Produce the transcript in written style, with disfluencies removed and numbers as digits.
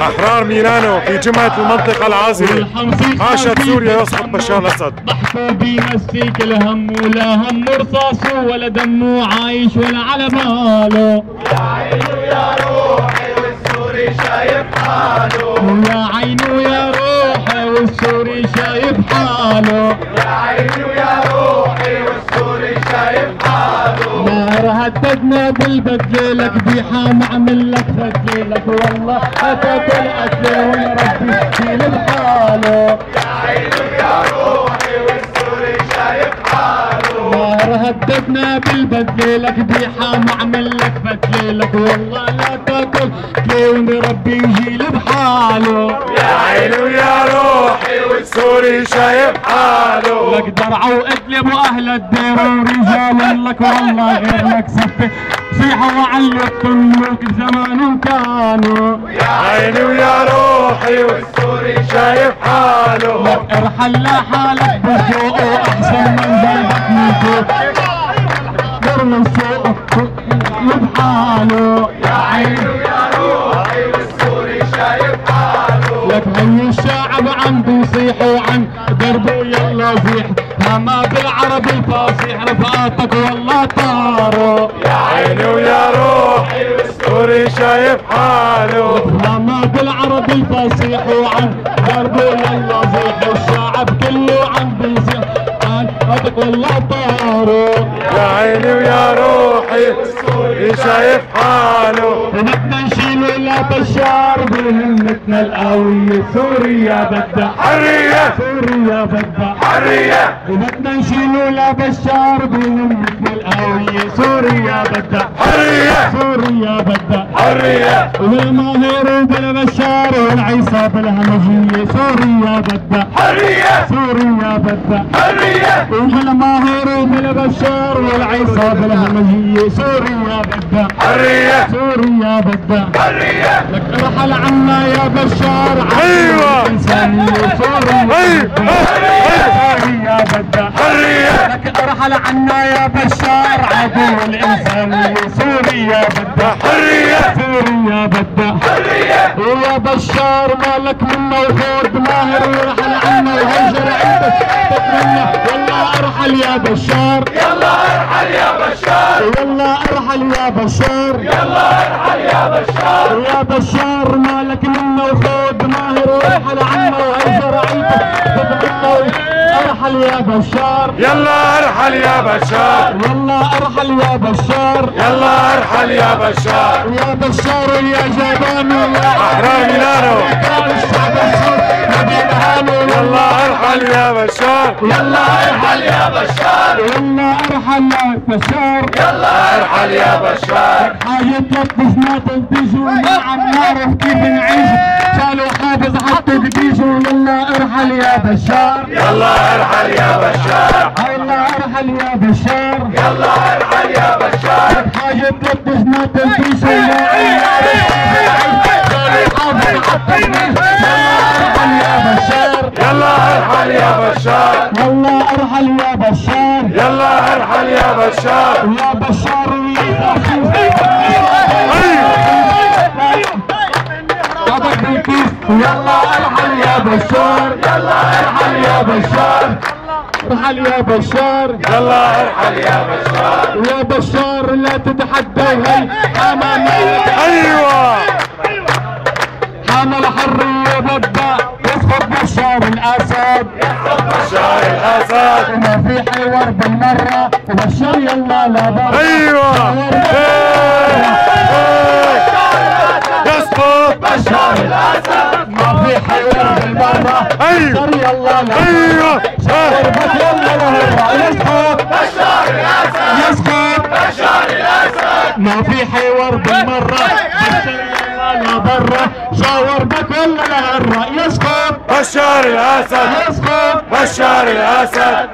أحرار ميلانو في جمعة المنطقة العازلة. عاشت سوريا يسقط بشار الأسد. محبوبي مسيك الهم ولا هم رصاصه ولا دمه عايش ولا على باله. يا عينو يا روحي والسوري شايف حاله. يا عينو يا روحي والسوري شايف حاله. يا عينو يا روحي والسوري شايف حاله. نار هددنا بالبدلة لك بيحام عمل لك بدلة والله هتاكل قتله وربي يشيل بحاله. يا عينو يا روحي والسوري شايف حاله. نار هددنا بالبدلة لك بيحام عمل لك بدلة لك والله لا تاكل قتله وربي يشيل بحاله. يا عينو يا روحي والسوري شايف حاله. لك درعوا وقتلوا اهل الدير ورجال لك والله غير لك سفه صيحوا وعلقوا الملوك بزمان كانوا. يا عينو يا روحي والسوري شايف حاله. لك ارحل لحالك بسوقه احسن من جنبك من غير من سوقه بحاله. يا عينو يا روحي والسوري شايف حاله. لك هي الشعب عم بيصيحوا عن دربه يلا زيح هما بالعربي الفصيح رفقاتك والله طاروا. يا عينو يا روحي والسوري شايف حاله. هما بالعربي الفصيح وعن دربه يلا زيح الشعب كله عم بيصيح رفقاتك والله طاروا. يا عيني ويا روحي والسوري شايف حاله. بدنا نشيله لا بشار بهمتنا القوية سوريا بدها حرية. سوريا بدها حرية. بدنا نشيله لا بشار بهمتنا القوية سوريا بدها حرية. سوريا بدها حرية. والماهر بلا بشار والعيسى بالهمجية سوريا بدها حرية. سوريا بدها حرية. والماهر بلا بشار والعيسى بالهمجية سوريا بدها حرية. سوريا بدها حرية. لك ارحل عنا يا بشار. أيوة. إنسانية سوريا بدها. حرية. لك ارحل عنا يا بشار عدو الإنسانية سوريا بدها. حرية. سوريا بدها. حرية. ويا بشار مالك منا وخود ماهر وارحل عنا وهجر عندك تتمنى والله ارحل يا بشار. يلا ارحل يا بشار. والله ارحل يا بشار. يلا ارحل يا بشار. يا بشار مالك منا وخود ماهر وارحل عنا وهجر عندك تتمنى ارحل يا بشار. يلا ارحل يا بشار. والله ارحل يا بشار. يلا ارحل يا بشار. يا بشار يا جبان يا أحرار ميلانو. الشعب السوري نبيل هانو. يلا ارحل يا بشار. يلا ارحل يا بشار. والله ارحل يا بشار. يلا ارحل يا بشار. حاجة تلبس ما تلبسوا ما عم نعرف كيف نعيش شالوا حافظ حطوا بكيشوا. يلا ارحل يا بشار. يلا ارحل يا بشار. يلا ارحل يا بشار. يلا ارحل يا بشار. حاجة تلبس ما تلبسوا ما عم نعرف حافظ حطوا بكيشوا. يلا ارحل يا بشار. يلا ارحل يا بشار. يلا ارحل يا بشار. يا بشار يلا ارحل يا بشار. يلا ارحل يا بشار. ارحل يا بشار. يلا ارحل يا بشار. يا بشار لا تتحدى هي امامية. ايوه. حان الحرية بدها يسقط بشار الاسد. يسقط بشار الاسد. وما في حوار بالمرة وبشار يلا لا برا. ايوه. يسقط بشار الاسد. ما في حوار بالمرة. ايوه. بشار يلا لا ايوه. يلا لهرة يسقط بشار الاسد. يسقط بشار الاسد. ما في حوار بالمرة. بشار يلا لا برا شاور بك ولا لهرة يسقط بشار الاسد. يسقط بشار الاسد.